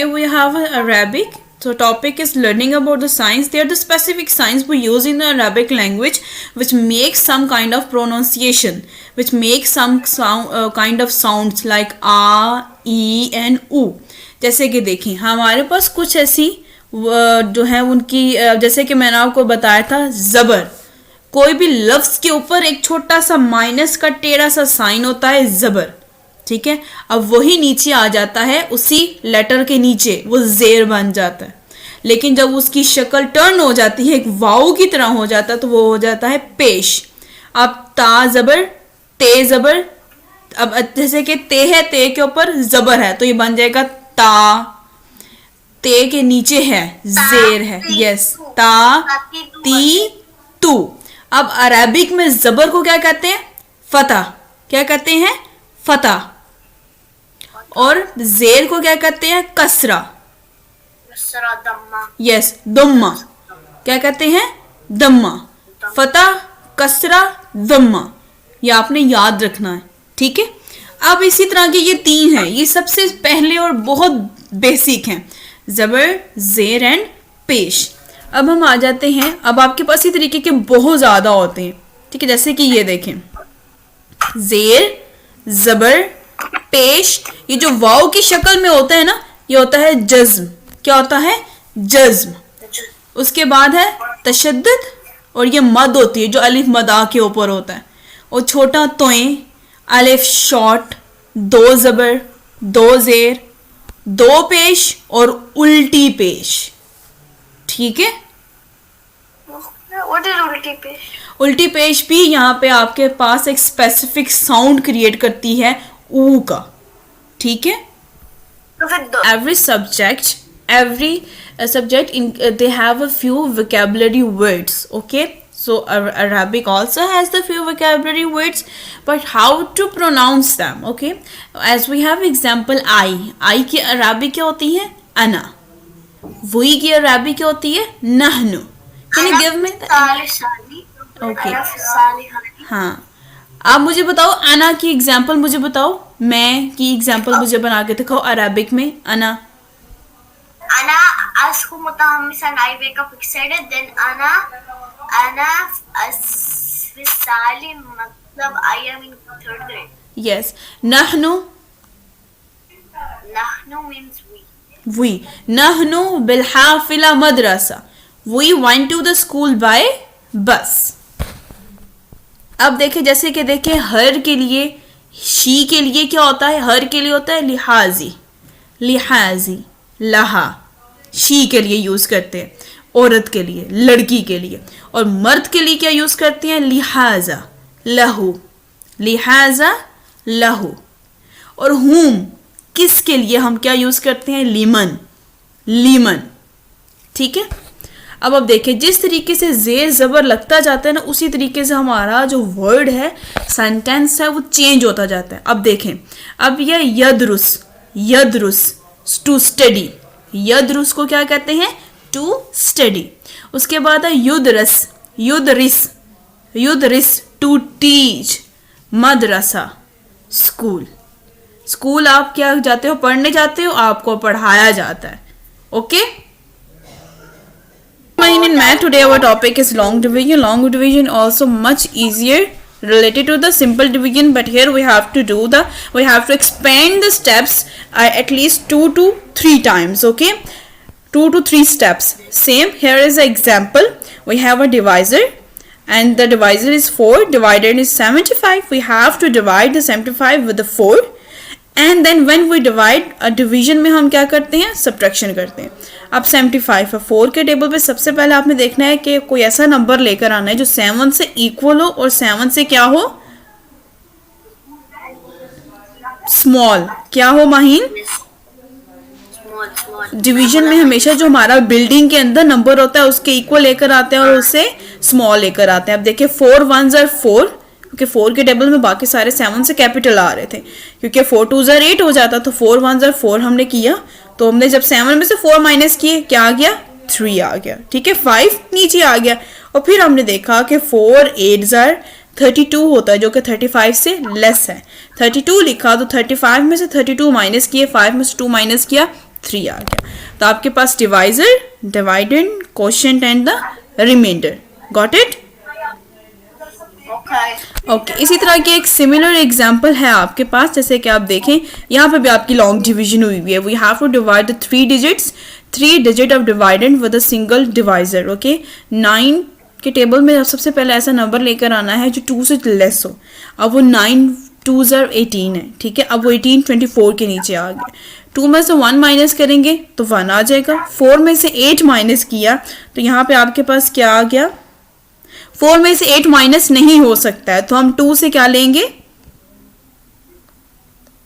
today we have Arabic. So topic is learning about the signs. They are the specific signs we use in the Arabic language which make some kind of pronunciation, which make some sound, kind of sounds like a, e and u. जैसे कि देखें हमारे पास कुछ ऐसी जो है उनकी, जैसे कि मैंने आपको बताया था ज़बर, कोई भी लफ्ज़ के ऊपर एक छोटा सा माइनस का टेढ़ा सा साइन होता है ज़बर, ठीक है। अब वही नीचे आ जाता है, उसी लेटर के नीचे वो ज़ेर बन जाता है, लेकिन जब उसकी शक्ल टर्न हो जाती है एक वाव की तरह हो जाता है तो वो हो जाता है पेश। अब ता ज़बर, ते ज़बर, अब जैसे कि ते है, ते के ऊपर ज़बर है तो ये बन जाएगा ता, ते के नीचे है ज़ेर है, यस ता ती तू। अब अरबिक में ज़बर को क्या कहते हैं? फतह। क्या कहते हैं? फतह। और ज़ेर को क्या कहते हैं? कसरा, यस दम्मा। क्या कहते हैं? दम्मा। फतह, कसरा, दम्मा, ये आपने याद रखना है, ठीक है। अब इसी तरह के ये तीन हैं, ये सबसे पहले और बहुत बेसिक हैं, ज़बर, ज़ेर एंड पेश। अब हम आ जाते हैं, अब आपके पास इस तरीके के बहुत ज़्यादा होते हैं, ठीक है। जैसे कि ये देखें ज़ेर, ज़बर, पेश, ये जो वाव की शक्ल में होता है ना, ये होता है जज्म। क्या होता है? जज्म। उसके बाद है तशद्दुद, और ये मद होती है जो अलिफ मदा के ऊपर होता है, और छोटा तोएं, अलिफ शॉर्ट, दो ज़बर, दो ज़ेर, दो पेश और उल्टी पेश, ठीक है। What is उल्टी पेश? उल्टी पेश भी यहाँ पे आपके पास एक स्पेसिफिक साउंड क्रिएट करती है ऊ का, ठीक है। Every subject they have a few vocabulary words, okay. So Arabic also has the few vocabulary words, but how to pronounce them, okay. As we have example I की अरबी क्या होती है? अना। वही की अरबी क्या होती है? नहनु। Can you give me okay. हाँ, आप मुझे बताओ अना की एग्जाम्पल मुझे बताओ, मैं की एग्जाम्पल मुझे बना के दिखाओ अरबिक में। अना asku mutahammisan I wake up excited, then ana fisali matlab I am in 3rd grade. Yes. Nahnu means we. Nahnu bil hafila madrasa. We went to the school by bus. अब देखें, जैसे कि देखें हर के लिए, she के लिए क्या होता है? हर के लिए होता है लिहाजी, लिहाजी, लहा। शी के लिए यूज करते हैं, औरत के लिए, लड़की के लिए। और मर्द के लिए क्या यूज करते हैं? लिहाजा, लहू, लिहाजा, लहू। और हुम, किस के लिए हम क्या यूज करते हैं? लिमन, लीमन, ठीक है। अब देखें जिस तरीके से ज़ेर ज़बर लगता जाता है ना, उसी तरीके से हमारा जो वर्ड है, सेंटेंस है, वो चेंज होता जाता है। अब देखें, अब यह यदरुस, यदरुस टू स्टडी, यदरुस को क्या कहते हैं? To study. उसके बाद है युदरस, युदरिस, युदरिस टू टीच, मदरसा स्कूल। स्कूल आप क्या जाते हो? पढ़ने जाते हो, आपको पढ़ाया जाता है, okay. In math today our topic is long division. Long division also much easier related to the simple division, but here we have to expand the steps at least 2 to 3 times, okay. 2 to 3 steps. Same here is an example. We have a divisor and the divisor is 4, divided is 75. We have to divide the 75 with the 4, and then when we divide a division में हम क्या करते हैं? Subtraction करते हैं। अब 75 है, 4 के टेबल पे सबसे पहले आपने देखना है कि कोई ऐसा नंबर लेकर आना है जो 7 से इक्वल हो और 7 से क्या हो? स्मॉल। क्या हो माहीन? डिवीजन में हमेशा जो हमारा बिल्डिंग के अंदर नंबर होता है उसके इक्वल लेकर आते हैं और उससे स्मॉल लेकर आते हैं। अब देखिए 4 1s are 4, क्योंकि 4 के टेबल में बाकी सारे 7 से कैपिटल आ रहे थे, क्योंकि 4 2s are 8 हो जाता, तो 4 1s are 4 हमने किया, तो हमने जब 7 में से 4 माइनस किए, क्या आ गया? 3 आ गया, ठीक है। 5 नीचे आ गया, और फिर हमने देखा कि 4 8s are 32 होता है, जो कि 35 से लेस है। 32 लिखा तो 35 में से 32 माइनस किए, 5 में से 2 माइनस किया, 3 आ गया। तो आपके पास divisor, dividend, quotient and the remainder. Got it? Okay, इसी तरह की एक सिमिलर एग्जांपल है आपके पास, जैसे कि आप देखें यहाँ पे भी आपकी लॉन्ग डिवीजन हुई हुई है। We have to divide the 3 digit of dividend with a single divisor. Okay, 9 के टेबल में सबसे पहले ऐसा नंबर लेकर आना है जो 2 से लेस हो। अब वो 9 2s are 18 है, ठीक है। अब वो 18 24 के नीचे आ गया। 2 में से 1 माइनस करेंगे तो 1 आ जाएगा। 4 में से 8 माइनस किया तो यहाँ पे आपके पास क्या आ गया? 4 में से 8 माइनस नहीं हो सकता है, तो हम 2 से क्या लेंगे?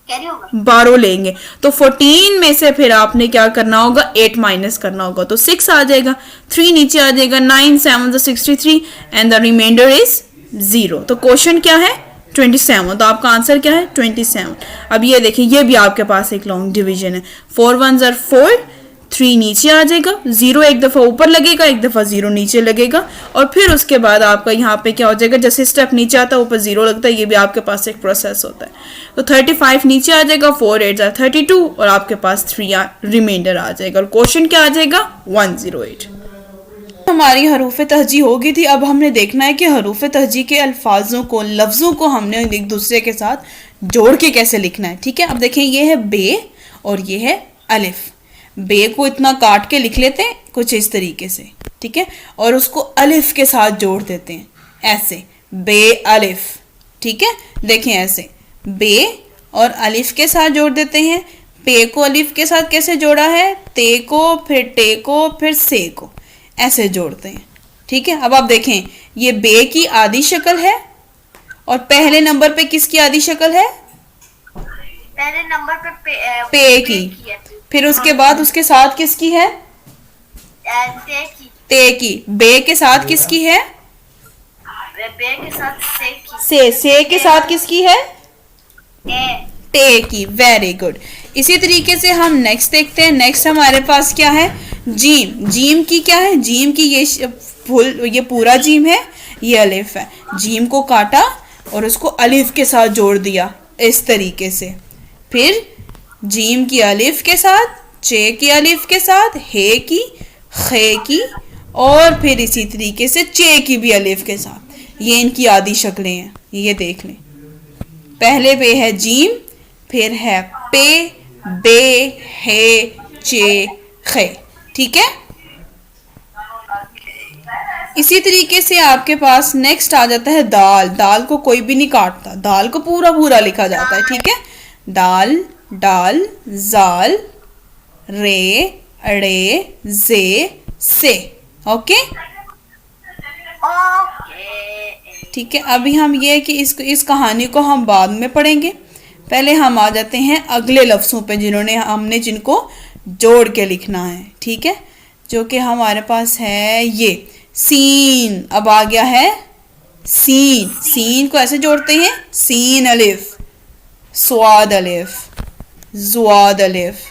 12 लेंगे। तो 14 में से फिर आपने क्या करना होगा? 8 माइनस करना होगा, तो 6 आ जाएगा। 3 नीचे आ जाएगा। 9 7 63 एंड द रिमाइंडर इज 0। तो क्वेश्चन क्या है? 27। तो आपका आंसर क्या है? 27। अब ये देखिए, ये भी आपके पास एक लॉन्ग डिवीजन है। 4 1s are 4, 3 नीचे आ जाएगा, 0 एक दफ़ा ऊपर लगेगा, एक दफ़ा 0 नीचे लगेगा, और फिर उसके बाद आपका यहाँ पे क्या हो जाएगा? जैसे स्टेप नीचे आता है ऊपर 0 लगता है, ये भी आपके पास एक प्रोसेस होता है। तो 35 नीचे आ जाएगा, 4 8s are 32 और आपके पास 3 रिमाइंडर आ जाएगा। और क्वेश्चन क्या आ जाएगा? 108। हमारी हरूफ तहजी हो गई थी। अब हमने देखना है कि हरूफ तहजी के अल्फाजों को, लफ्ज़ों को हमने एक दूसरे के साथ जोड़ के कैसे लिखना है, ठीक है। अब देखें, ये है बे और ये है अलिफ। बे को इतना काट के लिख लेते हैं कुछ इस तरीके से, ठीक है, और उसको अलिफ के साथ जोड़ देते हैं ऐसे, बे अलिफ, ठीक है। देखें ऐसे, बे और अलिफ के साथ जोड़ देते हैं। पे को अलिफ के साथ कैसे जोड़ा है? ते को, फिर टे को, फिर से को, ऐसे जोड़ते हैं, ठीक है। अब आप देखें, ये बे की आधी शक्ल है और पहले नंबर पे किसकी आधी शक्ल है? पहले नंबर पे पे की। फिर उसके बाद उसके साथ किसकी है? ते की। बे के साथ किसकी है? बे के साथ से के साथ किसकी है? टे की। Very good. इसी तरीके से हम नेक्स्ट देखते हैं। नेक्स्ट हमारे पास क्या है? जीम। जीम की क्या है? जीम की ये पूरा जीम है, ये अलिफ है। जीम को काटा और उसको अलिफ के साथ जोड़ दिया इस तरीके से। फिर जीम की अलिफ के साथ, चे की अलिफ के साथ, हे की, खे की, और फिर इसी तरीके से चे की भी अलिफ के साथ। ये इनकी आधी शक्लें हैं, ये देख लें। पहले पे है जीम, फिर है पे, बे, हे, चे, खे, ठीक है। इसी तरीके से आपके पास नेक्स्ट आ जाता है दाल। दाल को कोई भी नहीं काटता, दाल को पूरा पूरा लिखा जाता है, ठीक है। दाल, डाल, जाल, रे, अड़े, जे, से, ओके, ठीक है। अभी हम ये कि इस कहानी को हम बाद में पढ़ेंगे। पहले हम आ जाते हैं अगले लफ्ज़ों पे जिनको जोड़ के लिखना है, ठीक है, जो कि हमारे पास है ये सीन। अब आ गया है सीन। सीन को ऐसे जोड़ते हैं, सीन अलिफ, स्वाद अलिफ, जुआद अलिफ।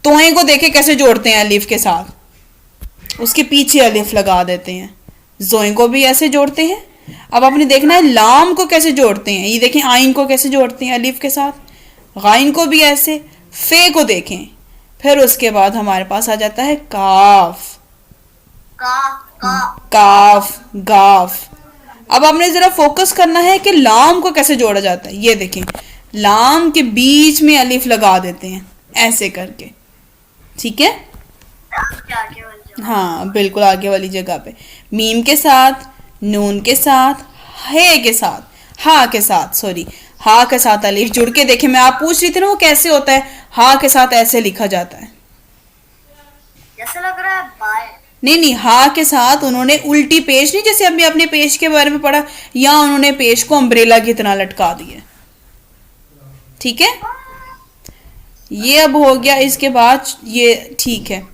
तोए को देखे कैसे जोड़ते हैं अलिफ के साथ, उसके पीछे अलिफ लगा देते हैं। जोए को भी ऐसे जोड़ते हैं। अब आपने देखना है लाम को कैसे जोड़ते हैं। ये देखें, आइन को कैसे जोड़ते हैं अलिफ के साथ, गाइन को भी ऐसे, फे को देखें। फिर उसके बाद हमारे पास आ जाता है काफ, काफ, गाफ। अब आपने जरा फोकस करना है कि लाम को कैसे जोड़ा जाता है। ये देखें, लाम के बीच में अलिफ लगा देते हैं ऐसे करके, ठीक है। हाँ, बिल्कुल आगे वाली जगह पे। मीम के साथ, नून के साथ, हे के साथ, हा के साथ, सॉरी, हा के साथ अलिफ जुड़ के देखे। मैं आप पूछ रही थी ना वो कैसे होता है, हा के साथ ऐसे लिखा जाता है, जैसे लग रहा है बाय। नहीं, हा के साथ उन्होंने उल्टी पेश नहीं, जैसे अभी अपने पेश के बारे में पढ़ा, या उन्होंने पेश को अम्ब्रेला की तरह लटका दिया, ठीक है। ये अब हो गया। इसके बाद ये ठीक है।